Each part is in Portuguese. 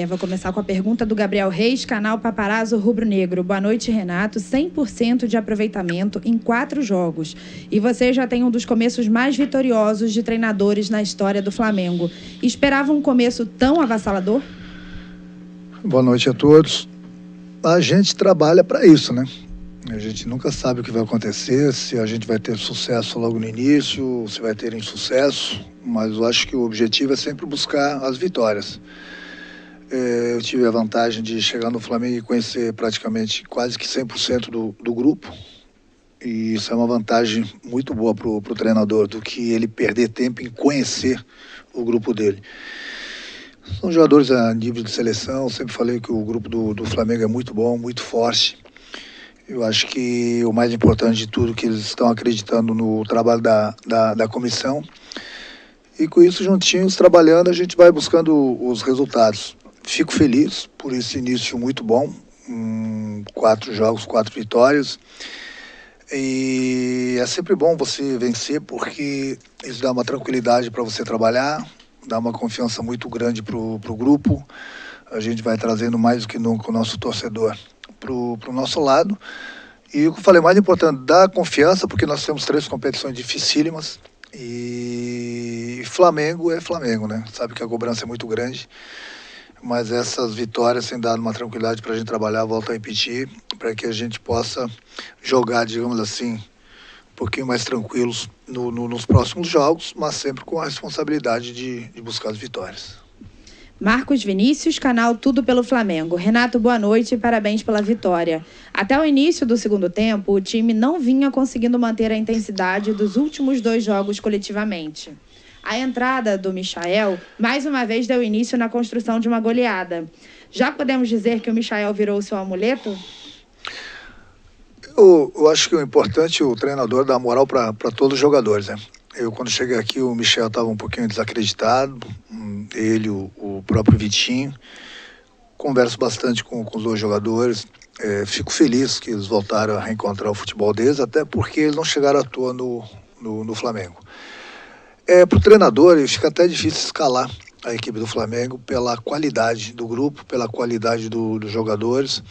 Vou começar com a pergunta do Gabriel Reis, canal Paparazzo Rubro Negro. Boa noite, Renato. 100% de aproveitamento em 4 jogos. E você já tem um dos começos mais vitoriosos de treinadores na história do Flamengo. Esperava um começo tão avassalador? Boa noite a todos. A gente trabalha para isso, né? A gente nunca sabe o que vai acontecer, se a gente vai ter sucesso logo no início, se vai ter insucesso, mas eu acho que o objetivo é sempre buscar as vitórias. Eu tive a vantagem de chegar no Flamengo e conhecer praticamente quase que 100% do grupo. E isso é uma vantagem muito boa para o treinador, do que ele perder tempo em conhecer o grupo dele. São jogadores a nível de seleção, sempre falei que o grupo do Flamengo é muito bom, muito forte. Eu acho que o mais importante de tudo é que eles estão acreditando no trabalho da comissão. E com isso, juntinhos, trabalhando, a gente vai buscando os resultados. Fico feliz por esse início muito bom, 4 jogos, 4 vitórias. E é sempre bom você vencer, porque isso dá uma tranquilidade para você trabalhar, dá uma confiança muito grande para o grupo. A gente vai trazendo mais do que nunca o nosso torcedor para o nosso lado. E o que eu falei, mais importante, dá confiança, porque nós temos 3 competições dificílimas. E Flamengo é Flamengo, né? Sabe que a cobrança é muito grande. Mas essas vitórias têm dado uma tranquilidade para a gente trabalhar, volto a repetir, para que a gente possa jogar, digamos assim, um pouquinho mais tranquilos nos próximos jogos, mas sempre com a responsabilidade de buscar as vitórias. Marcos Vinícius, canal Tudo pelo Flamengo. Renato, boa noite e parabéns pela vitória. Até o início do segundo tempo, o time não vinha conseguindo manter a intensidade dos últimos 2 jogos coletivamente. A entrada do Michael, mais uma vez, deu início na construção de uma goleada. Já podemos dizer que o Michael virou o seu amuleto? Eu acho que o importante é o treinador dar moral para todos os jogadores, né? Quando cheguei aqui, o Michel estava um pouquinho desacreditado, ele, o próprio Vitinho. Converso bastante com os 2 jogadores. Fico feliz que eles voltaram a reencontrar o futebol deles, até porque eles não chegaram à toa no Flamengo. Para o treinador, fica até difícil escalar a equipe do Flamengo pela qualidade do grupo, pela qualidade dos jogadores.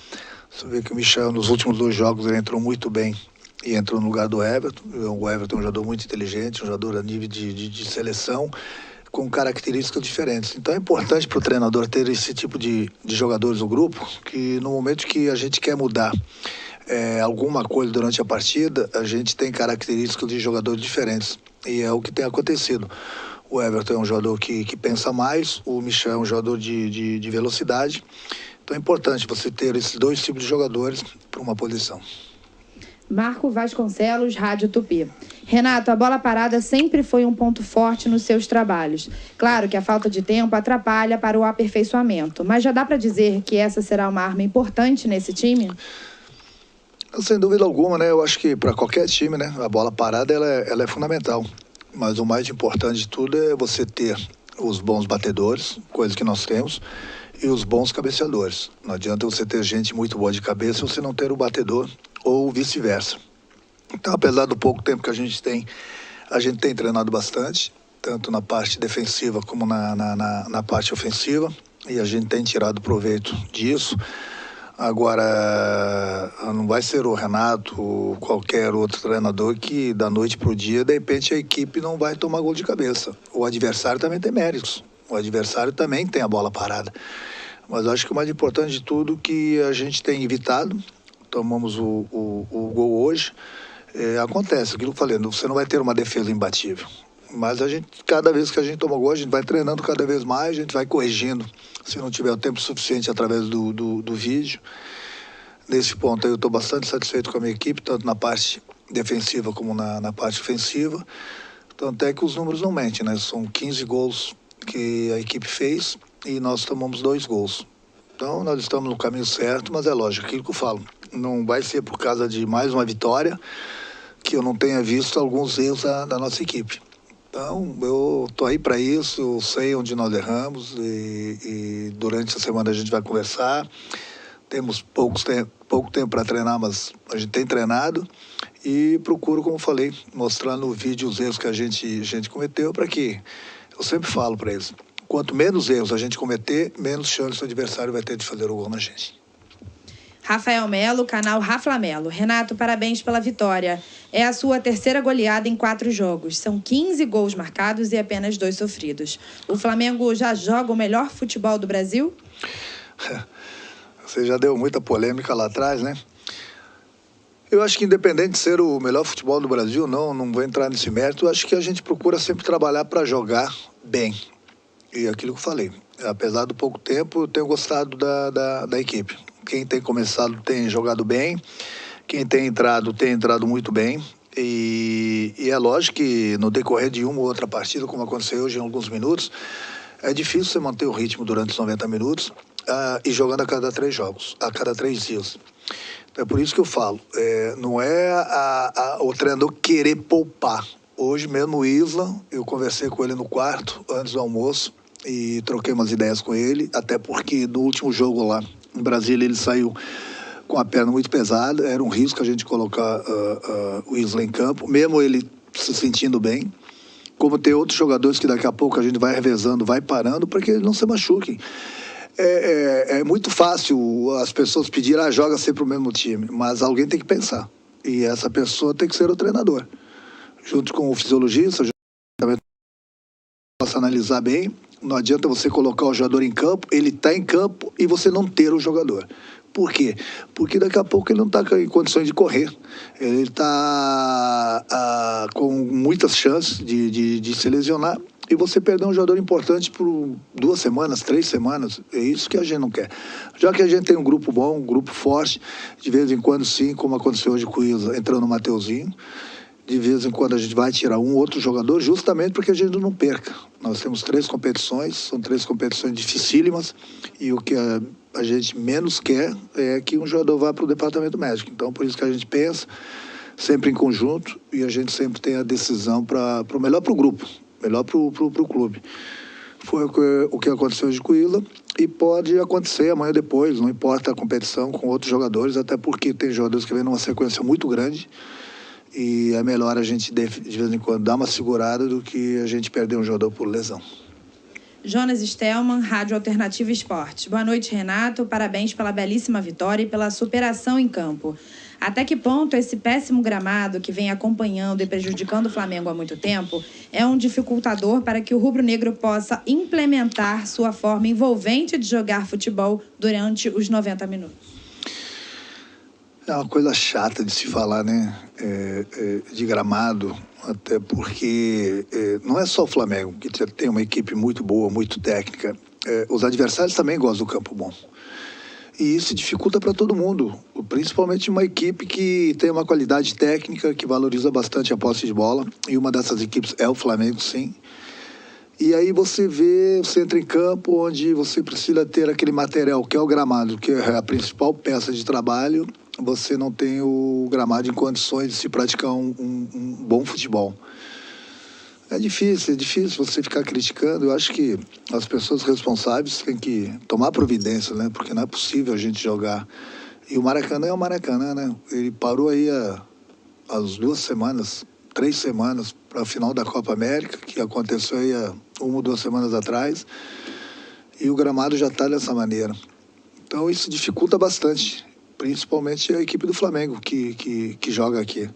Você vê que o Michel, nos últimos 2 jogos, ele entrou muito bem e entrou no lugar do Everton. O Everton é um jogador muito inteligente, um jogador a nível de seleção, com características diferentes. Então é importante para o treinador ter esse tipo de jogadores no grupo, que no momento que a gente quer mudar alguma coisa durante a partida, a gente tem características de jogadores diferentes. E é o que tem acontecido. O Everton é um jogador que pensa mais, o Michel é um jogador de velocidade. Então é importante você ter esses 2 tipos de jogadores para uma posição. Marco Vasconcelos, Rádio Tupi. Renato, a bola parada sempre foi um ponto forte nos seus trabalhos. Claro que a falta de tempo atrapalha para o aperfeiçoamento, mas já dá para dizer que essa será uma arma importante nesse time? Sem dúvida alguma, né? Eu acho que para qualquer time, né, a bola parada ela é fundamental. Mas o mais importante de tudo é você ter os bons batedores, coisa que nós temos, e os bons cabeceadores. Não adianta você ter gente muito boa de cabeça se você não ter o batedor, ou vice-versa. Então, apesar do pouco tempo que a gente tem treinado bastante, tanto na parte defensiva como na parte ofensiva, e a gente tem tirado proveito disso. Agora, não vai ser o Renato ou qualquer outro treinador que da noite para o dia, de repente, a equipe não vai tomar gol de cabeça. O adversário também tem méritos. O adversário também tem a bola parada. Mas acho que o mais importante de tudo que a gente tem evitado, tomamos o gol hoje, acontece, aquilo que eu falei, você não vai ter uma defesa imbatível. Mas a gente, cada vez que a gente toma gol, a gente vai treinando cada vez mais, a gente vai corrigindo, se não tiver o tempo suficiente através do vídeo. Nesse ponto eu estou bastante satisfeito com a minha equipe, tanto na parte defensiva como na parte ofensiva. Tanto é que os números não mentem, né? São 15 gols que a equipe fez e nós tomamos 2 gols. Então nós estamos no caminho certo, mas é lógico, aquilo que eu falo, não vai ser por causa de mais uma vitória que eu não tenha visto alguns erros da nossa equipe. Então, eu estou aí para isso, eu sei onde nós erramos e durante a semana a gente vai conversar. Temos pouco tempo para treinar, mas a gente tem treinado e procuro, como falei, mostrar no vídeo os erros que a gente cometeu, para que, eu sempre falo para eles, Quanto menos erros a gente cometer, menos chance o adversário vai ter de fazer o gol na gente. Rafael Melo, canal Raflamelo. Renato, parabéns pela vitória. É a sua terceira goleada em 4 jogos. São 15 gols marcados e apenas 2 sofridos. O Flamengo já joga o melhor futebol do Brasil? Você já deu muita polêmica lá atrás, né? Eu acho que independente de ser o melhor futebol do Brasil, não vou entrar nesse mérito. Eu acho que a gente procura sempre trabalhar para jogar bem. E aquilo que eu falei, apesar do pouco tempo, eu tenho gostado da equipe. Quem tem começado tem jogado bem, quem tem entrado muito bem. E é lógico que no decorrer de uma ou outra partida, como aconteceu hoje em alguns minutos, é difícil você manter o ritmo durante os 90 minutos e jogando a cada 3 jogos, a cada 3 dias. É por isso que eu falo, não é o treinador querer poupar. Hoje mesmo o Isla, eu conversei com ele no quarto, antes do almoço, e troquei umas ideias com ele, até porque no último jogo lá em Brasília ele saiu com a perna muito pesada, era um risco a gente colocar o Isla em campo, mesmo ele se sentindo bem, como tem outros jogadores que daqui a pouco a gente vai revezando, vai parando, para que eles não se machuquem. É muito fácil as pessoas pedirem, joga sempre o mesmo time, mas alguém tem que pensar, e essa pessoa tem que ser o treinador, junto com o fisiologista, também possa analisar bem. Não adianta você colocar o jogador em campo, ele está em campo e você não ter o jogador. Por quê? Porque daqui a pouco ele não está em condições de correr. Ele está com muitas chances de se lesionar e você perder um jogador importante por 2 semanas, 3 semanas. É isso que a gente não quer. Já que a gente tem um grupo bom, um grupo forte, de vez em quando sim, como aconteceu hoje com o Isa, entrando o Mateuzinho, de vez em quando a gente vai tirar um outro jogador, justamente para que a gente não perca. Nós temos 3 competições, são 3 competições dificílimas, e o que a gente menos quer é que um jogador vá para o departamento médico. Então, por isso que a gente pensa sempre em conjunto, e a gente sempre tem a decisão para o melhor para o grupo, melhor para o clube. Foi o que aconteceu hoje com o Isla, e pode acontecer amanhã depois, não importa a competição com outros jogadores, até porque tem jogadores que vêm numa sequência muito grande, e é melhor a gente, de vez em quando, dar uma segurada do que a gente perder um jogador por lesão. Jonas Stelman, Rádio Alternativa Esportes. Boa noite, Renato. Parabéns pela belíssima vitória e pela superação em campo. Até que ponto esse péssimo gramado que vem acompanhando e prejudicando o Flamengo há muito tempo é um dificultador para que o rubro-negro possa implementar sua forma envolvente de jogar futebol durante os 90 minutos? É uma coisa chata de se falar, né? De gramado, até porque não é só o Flamengo, que tem uma equipe muito boa, muito técnica. Os adversários também gostam do campo bom. E isso dificulta para todo mundo, principalmente uma equipe que tem uma qualidade técnica, que valoriza bastante a posse de bola. E uma dessas equipes é o Flamengo, sim. E aí você entra em campo onde você precisa ter aquele material, que é o gramado, que é a principal peça de trabalho. Você não tem o gramado em condições de se praticar um bom futebol. É difícil você ficar criticando. Eu acho que as pessoas responsáveis têm que tomar providência, né? Porque não é possível a gente jogar. E o Maracanã é o Maracanã, né? Ele parou aí as 2 semanas, 3 semanas para a final da Copa América, que aconteceu aí há 1 ou 2 semanas atrás. E o gramado já está dessa maneira. Então isso dificulta bastante, principalmente a equipe do Flamengo que joga aqui.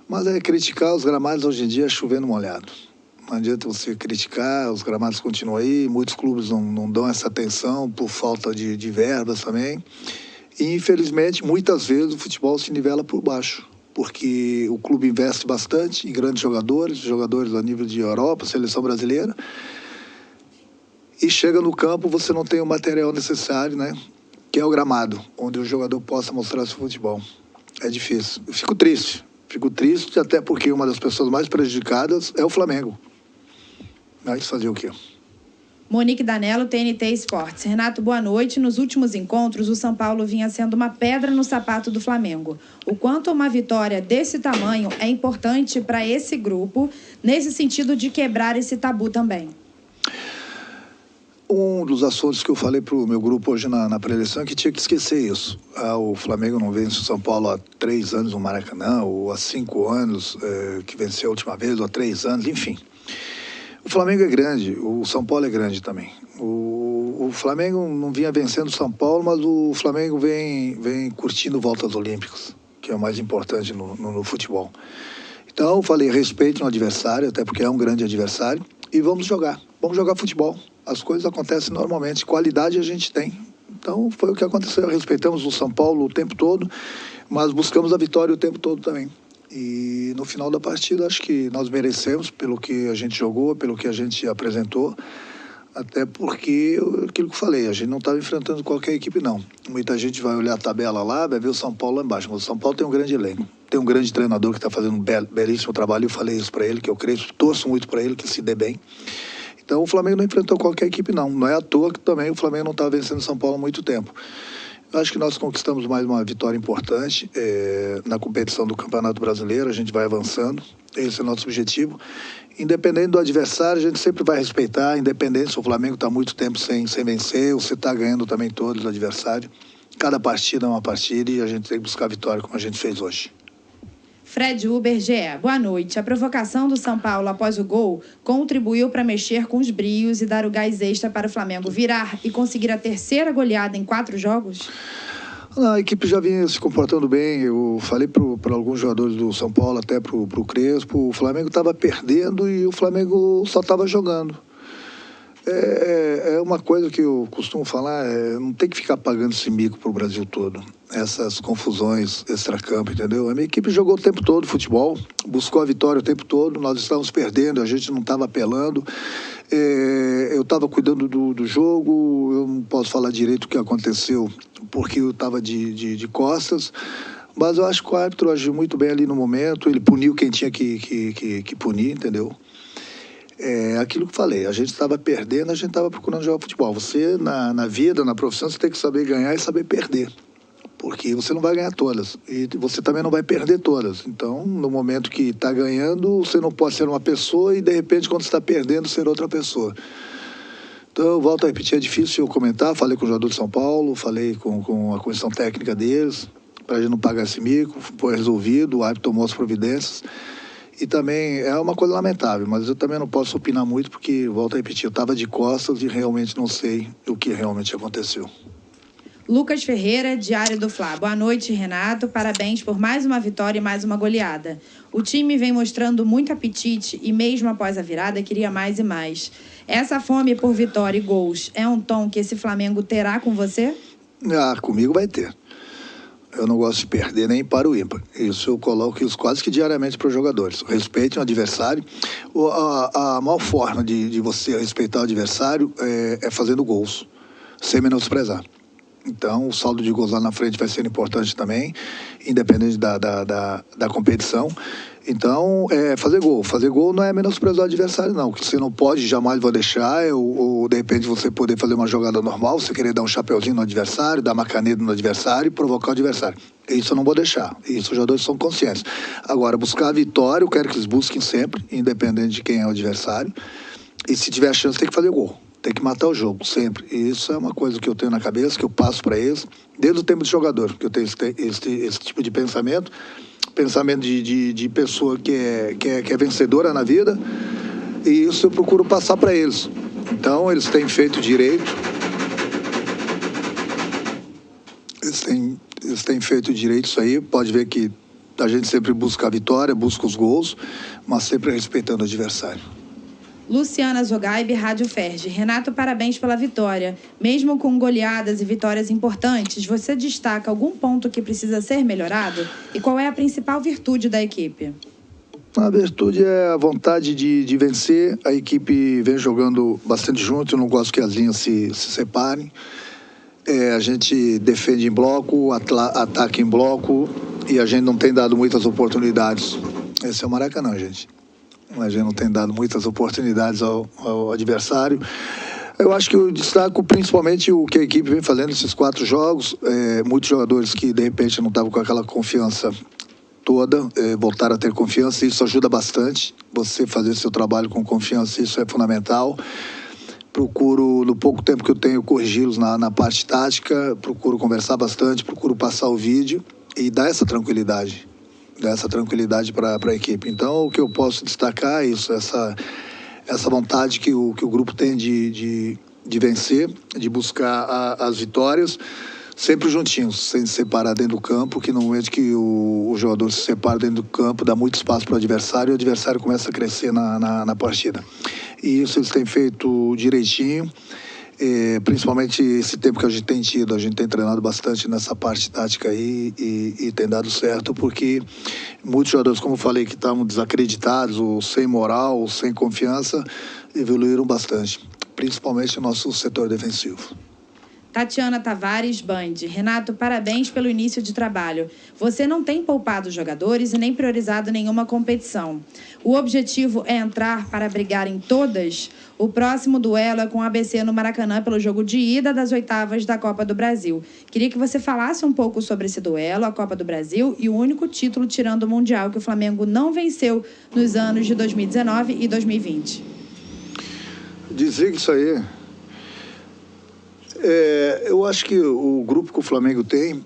Mas criticar os gramados hoje em dia é chovendo molhado. Não adianta você criticar, os gramados continuam aí, muitos clubes não dão essa atenção por falta de verbas também. E infelizmente, muitas vezes o futebol se nivela por baixo, porque o clube investe bastante em grandes jogadores a nível de Europa, seleção brasileira, e chega no campo, você não tem o material necessário, né? Que é o gramado, onde o jogador possa mostrar seu futebol. É difícil. Eu fico triste até porque uma das pessoas mais prejudicadas é o Flamengo. Mas fazer o quê? Monique Danello, TNT Esportes. Renato, boa noite. Nos últimos encontros, o São Paulo vinha sendo uma pedra no sapato do Flamengo. O quanto uma vitória desse tamanho é importante para esse grupo, nesse sentido de quebrar esse tabu também? Um dos assuntos que eu falei para o meu grupo hoje na pré-eleição é que tinha que esquecer isso. O Flamengo não vence o São Paulo há 3 anos no Maracanã, ou há 5 anos que venceu a última vez, ou há 3 anos, enfim. O Flamengo é grande, o São Paulo é grande também. O Flamengo não vinha vencendo o São Paulo, mas o Flamengo vem curtindo voltas olímpicas, que é o mais importante no futebol. Então, eu falei, respeite o adversário, até porque é um grande adversário, e vamos jogar futebol. As coisas acontecem normalmente, qualidade a gente tem. Então, foi o que aconteceu, respeitamos o São Paulo o tempo todo, mas buscamos a vitória o tempo todo também. E no final da partida, acho que nós merecemos pelo que a gente jogou, pelo que a gente apresentou, até porque, aquilo que eu falei, a gente não estava enfrentando qualquer equipe, não. Muita gente vai olhar a tabela lá, vai ver o São Paulo lá embaixo, mas o São Paulo tem um grande elenco. Tem um grande treinador que está fazendo um belíssimo trabalho, eu falei isso para ele, que eu creio, torço muito para ele, que se dê bem. Então o Flamengo não enfrentou qualquer equipe, não. Não é à toa que também o Flamengo não estava vencendo o São Paulo há muito tempo. Eu acho que nós conquistamos mais uma vitória importante na competição do Campeonato Brasileiro, a gente vai avançando, esse é o nosso objetivo. Independente do adversário, a gente sempre vai respeitar, independente se o Flamengo está muito tempo sem vencer, ou se está ganhando também todos os adversários. Cada partida é uma partida e a gente tem que buscar a vitória como a gente fez hoje. Fred Uber, GE. Boa noite. A provocação do São Paulo após o gol contribuiu para mexer com os brios e dar o gás extra para o Flamengo virar e conseguir a terceira goleada em 4 jogos? A equipe já vinha se comportando bem. Eu falei para alguns jogadores do São Paulo, até para o Crespo, o Flamengo estava perdendo e o Flamengo só estava jogando. É uma coisa que eu costumo falar, não tem que ficar pagando esse mico para o Brasil todo. Essas confusões extracampo, entendeu? A minha equipe jogou o tempo todo futebol, buscou a vitória o tempo todo, nós estávamos perdendo, a gente não estava apelando. Eu estava cuidando do jogo, eu não posso falar direito o que aconteceu, porque eu estava de costas, mas eu acho que o árbitro agiu muito bem ali no momento, ele puniu quem tinha que punir, entendeu? Aquilo que eu falei, a gente estava perdendo, a gente estava procurando jogar futebol. Você, na vida, na profissão, você tem que saber ganhar e saber perder. Porque você não vai ganhar todas. E você também não vai perder todas. Então, no momento que está ganhando, você não pode ser uma pessoa e, de repente, quando está perdendo, ser outra pessoa. Então, eu volto a repetir, é difícil eu comentar. Falei com o jogador de São Paulo, falei com a comissão técnica deles, para a gente não pagar esse mico. Foi resolvido, o árbitro tomou as providências. E também é uma coisa lamentável, mas eu também não posso opinar muito, porque, volto a repetir, eu estava de costas e realmente não sei o que realmente aconteceu. Lucas Ferreira, Diário do Fla. Boa noite, Renato. Parabéns por mais uma vitória e mais uma goleada. O time vem mostrando muito apetite e mesmo após a virada queria mais e mais. Essa fome por vitória e gols é um tom que esse Flamengo terá com você? Comigo vai ter. Eu não gosto de perder nem para o ímpar. Isso eu coloco isso quase que diariamente para os jogadores. Respeitem o adversário. A maior forma de você respeitar o adversário é fazendo gols, sem menosprezar. Então, o saldo de gols lá na frente vai ser importante também, independente da competição. Então, fazer gol. Fazer gol não é menosprezar o adversário, não. O que você não pode, jamais vou deixar, ou de repente você poder fazer uma jogada normal, você querer dar um chapeuzinho no adversário, dar uma caneta no adversário e provocar o adversário. Isso eu não vou deixar. Isso os jogadores são conscientes. Agora, buscar a vitória, eu quero que eles busquem sempre, independente de quem é o adversário. E se tiver a chance, tem que fazer gol. Tem que matar o jogo, sempre. E isso é uma coisa que eu tenho na cabeça, que eu passo para eles, desde o tempo de jogador, que eu tenho esse tipo de pensamento de pessoa que é vencedora na vida, e isso eu procuro passar para eles. Então, eles têm feito direito. Eles têm feito direito isso aí, pode ver que a gente sempre busca a vitória, busca os gols, mas sempre respeitando o adversário. Luciana Zogaib, Rádio Ferge. Renato, parabéns pela vitória. Mesmo com goleadas e vitórias importantes, você destaca algum ponto que precisa ser melhorado? E qual é a principal virtude da equipe? A virtude é a vontade de vencer. A equipe vem jogando bastante junto, eu não gosto que as linhas se separem. A gente defende em bloco, ataca em bloco, e a gente não tem dado muitas oportunidades. Esse é o Maracanã, gente. A gente não tem dado muitas oportunidades ao adversário. Eu acho que eu destaco principalmente o que a equipe vem fazendo nesses 4 jogos. Muitos jogadores que, de repente, não estavam com aquela confiança toda, voltaram a ter confiança. Isso ajuda bastante. Você fazer seu trabalho com confiança, isso é fundamental. Procuro, no pouco tempo que eu tenho, corrigi-los na parte tática. Procuro conversar bastante, procuro passar o vídeo e dar essa tranquilidade para a equipe. Então, o que eu posso destacar é isso, essa vontade que o grupo tem de vencer, de buscar as vitórias, sempre juntinhos, sem se separar dentro do campo, que no momento que o jogador se separa dentro do campo, dá muito espaço para o adversário e o adversário começa a crescer na partida. E isso eles têm feito direitinho, principalmente esse tempo que a gente tem treinado bastante nessa parte tática aí e tem dado certo, porque muitos jogadores, como eu falei, que estavam desacreditados, ou sem moral, ou sem confiança, evoluíram bastante, principalmente no nosso setor defensivo. Tatiana Tavares, Band. Renato, parabéns pelo início de trabalho. Você não tem poupado os jogadores e nem priorizado nenhuma competição. O objetivo é entrar para brigar em todas? O próximo duelo é com o ABC no Maracanã pelo jogo de ida das oitavas da Copa do Brasil. Queria que você falasse um pouco sobre esse duelo, a Copa do Brasil e o único título tirando o Mundial que o Flamengo não venceu nos anos de 2019 e 2020. Dizer que isso aí... eu acho que o grupo que o Flamengo tem,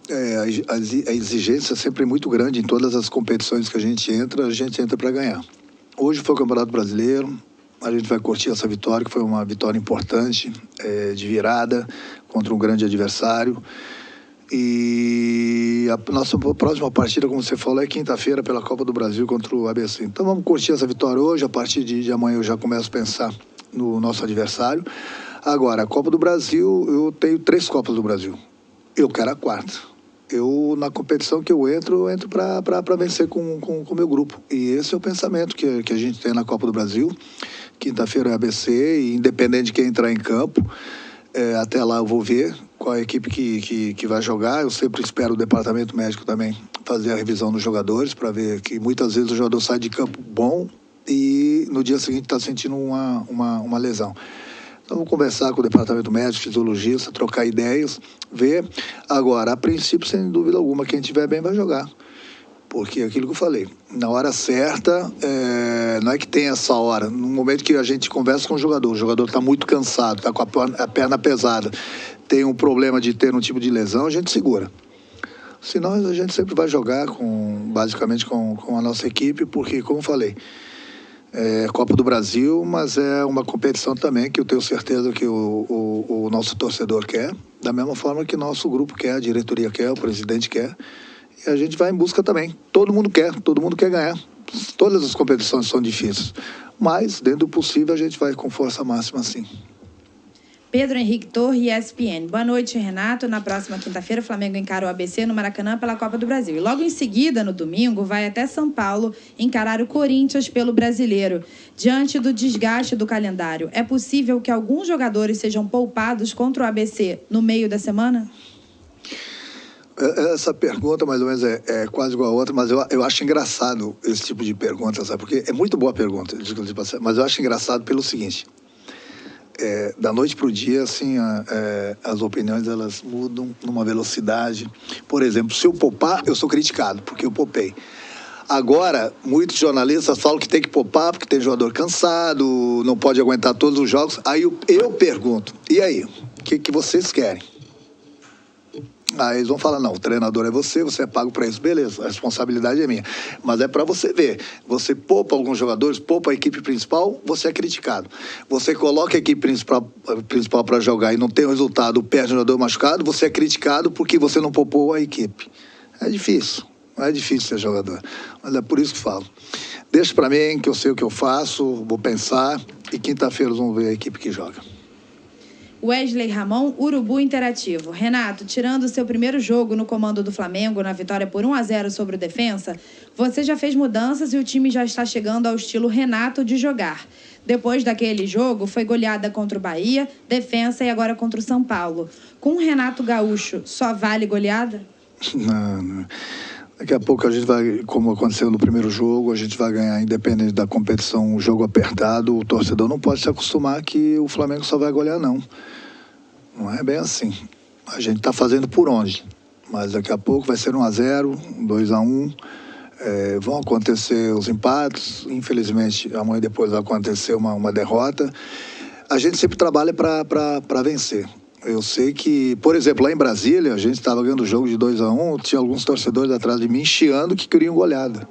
a exigência é sempre muito grande em todas as competições que a gente entra para ganhar. Hoje foi o Campeonato Brasileiro, a gente vai curtir essa vitória, que foi uma vitória importante, de virada, contra um grande adversário. E a nossa próxima partida, como você falou, é quinta-feira pela Copa do Brasil contra o ABC. Então vamos curtir essa vitória hoje, a partir de amanhã eu já começo a pensar no nosso adversário. Agora, a Copa do Brasil, eu tenho 3 Copas do Brasil. Eu quero a 4ª. Na competição que eu entro para vencer com o meu grupo. E esse é o pensamento que a gente tem na Copa do Brasil. Quinta-feira é ABC, e independente de quem entrar em campo, até lá eu vou ver qual é a equipe que vai jogar. Eu sempre espero o departamento médico também fazer a revisão dos jogadores, para ver que muitas vezes o jogador sai de campo bom e no dia seguinte está sentindo uma lesão. Então, vamos conversar com o departamento médico, fisiologista, trocar ideias, ver. Agora, a princípio, sem dúvida alguma, quem estiver bem vai jogar. Porque é aquilo que eu falei, na hora certa, não é que tem essa hora. No momento que a gente conversa com o jogador está muito cansado, está com a perna pesada, tem um problema de ter um tipo de lesão, a gente segura. Senão, a gente sempre vai jogar basicamente com a nossa equipe, porque, como eu falei, Copa do Brasil, mas é uma competição também que eu tenho certeza que o nosso torcedor quer, da mesma forma que nosso grupo quer, a diretoria quer, o presidente quer, e a gente vai em busca também. Todo mundo quer ganhar. Todas as competições são difíceis, mas dentro do possível a gente vai com força máxima, sim. Pedro Henrique Torre, ESPN. Boa noite, Renato. Na próxima quinta-feira, o Flamengo encara o ABC no Maracanã pela Copa do Brasil. E logo em seguida, no domingo, vai até São Paulo encarar o Corinthians pelo Brasileiro. Diante do desgaste do calendário, é possível que alguns jogadores sejam poupados contra o ABC no meio da semana? Essa pergunta, mais ou menos, é quase igual a outra, mas eu acho engraçado esse tipo de pergunta, sabe? Porque é muito boa a pergunta, mas eu acho engraçado pelo seguinte... da noite para o dia, assim, as opiniões, elas mudam numa velocidade. Por exemplo, se eu poupar, eu sou criticado, porque eu poupei. Agora, muitos jornalistas falam que tem que poupar, porque tem jogador cansado, não pode aguentar todos os jogos. Aí eu pergunto, e aí? O que vocês querem? Aí eles vão falar, não, o treinador é você é pago para isso. Beleza, a responsabilidade é minha. Mas é para você ver, você poupa alguns jogadores, poupa a equipe principal, você é criticado. Você coloca a equipe principal para jogar e não tem o resultado, perde o jogador machucado, você é criticado porque você não poupou a equipe. É difícil, não é difícil ser jogador. Mas é por isso que falo. Deixa para mim, que eu sei o que eu faço, vou pensar, e quinta-feira vamos ver a equipe que joga. Wesley Ramon, Urubu Interativo. Renato, tirando o seu primeiro jogo no comando do Flamengo, na vitória por 1-0 sobre o Defensa, você já fez mudanças e o time já está chegando ao estilo Renato de jogar. Depois daquele jogo, foi goleada contra o Bahia, Defensa e agora contra o São Paulo. Com o Renato Gaúcho, só vale goleada? Não. Daqui a pouco a gente vai, como aconteceu no primeiro jogo, a gente vai ganhar, independente da competição, um jogo apertado. O torcedor não pode se acostumar que o Flamengo só vai golear, não. Não é bem assim. A gente está fazendo por onde. Mas daqui a pouco vai ser 1-0, 2-1. Vão acontecer os empates. Infelizmente, amanhã depois vai acontecer uma derrota. A gente sempre trabalha para vencer. Eu sei que, por exemplo, lá em Brasília, a gente estava ganhando o jogo de 2-1, tinha alguns torcedores atrás de mim chiando que queriam goleada.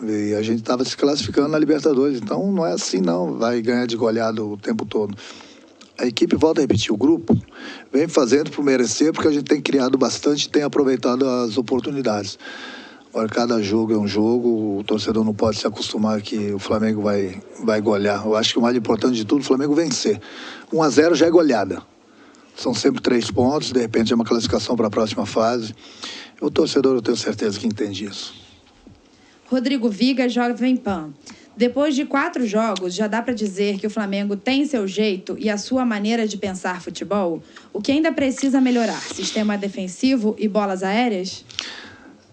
E a gente estava se classificando na Libertadores, então não é assim não, vai ganhar de goleada o tempo todo. A equipe, volta a repetir, o grupo vem fazendo por merecer, porque a gente tem criado bastante e tem aproveitado as oportunidades. Agora, cada jogo é um jogo, o torcedor não pode se acostumar que o Flamengo vai golear. Eu acho que o mais importante de tudo, o Flamengo vencer. 1-0 já é goleada. São sempre 3 pontos, de repente é uma classificação para a próxima fase. O torcedor, eu tenho certeza que entende isso. Rodrigo Viga, Jovem Pan. Depois de 4 jogos, já dá para dizer que o Flamengo tem seu jeito e a sua maneira de pensar futebol? O que ainda precisa melhorar? Sistema defensivo e bolas aéreas?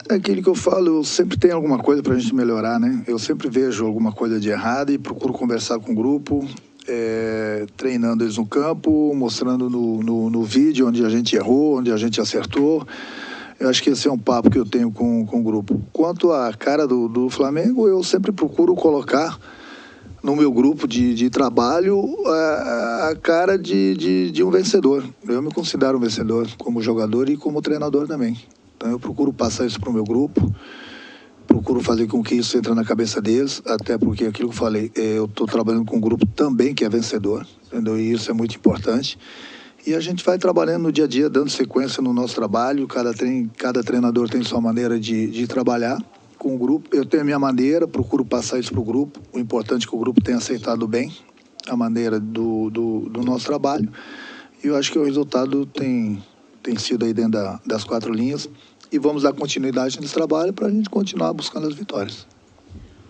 É aquilo que eu falo, eu sempre tenho alguma coisa para a gente melhorar, né? Eu sempre vejo alguma coisa de errado e procuro conversar com o grupo, treinando eles no campo, mostrando no vídeo onde a gente errou, onde a gente acertou. Eu acho que esse é um papo que eu tenho com o grupo. Quanto à cara do Flamengo, eu sempre procuro colocar no meu grupo de trabalho a cara de um vencedor. Eu me considero um vencedor como jogador e como treinador também. Então eu procuro passar isso para o meu grupo, procuro fazer com que isso entre na cabeça deles, até porque aquilo que eu falei, eu estou trabalhando com um grupo também que é vencedor, entendeu? E isso é muito importante. E a gente vai trabalhando no dia a dia, dando sequência no nosso trabalho. Cada treinador tem sua maneira de trabalhar com o grupo. Eu tenho a minha maneira, procuro passar isso para o grupo. O importante é que o grupo tenha aceitado bem a maneira do nosso trabalho. E eu acho que o resultado tem sido aí dentro das 4 linhas. E vamos dar continuidade nesse trabalho para a gente continuar buscando as vitórias.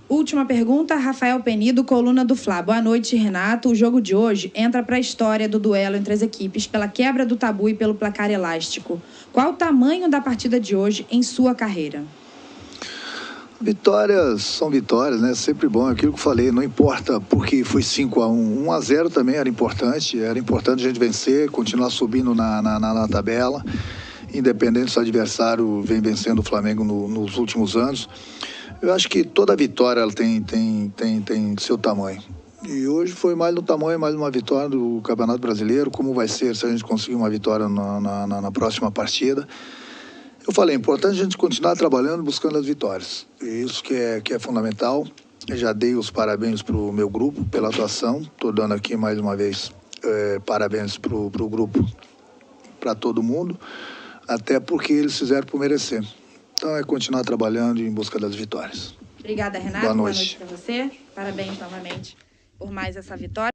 Última pergunta, Rafael Penido, coluna do Fla. Boa noite, Renato. O jogo de hoje entra para a história do duelo entre as equipes pela quebra do tabu e pelo placar elástico. Qual o tamanho da partida de hoje em sua carreira? Vitórias são vitórias, né? Sempre bom, aquilo que eu falei, não importa porque foi 5-1. 1-0 também era importante a gente vencer, continuar subindo na tabela, independente se o adversário vem vencendo o Flamengo nos últimos anos. Eu acho que toda vitória ela tem seu tamanho. E hoje foi mais no tamanho, mais uma vitória do Campeonato Brasileiro. Como vai ser se a gente conseguir uma vitória na próxima partida? Eu falei, é importante a gente continuar trabalhando, buscando as vitórias. E isso que é fundamental. Eu já dei os parabéns para o meu grupo pela atuação. Estou dando aqui mais uma vez parabéns para o grupo, para todo mundo, até porque eles fizeram por merecer. Então é continuar trabalhando em busca das vitórias. Obrigada, Renato. Boa noite para você. Parabéns novamente por mais essa vitória.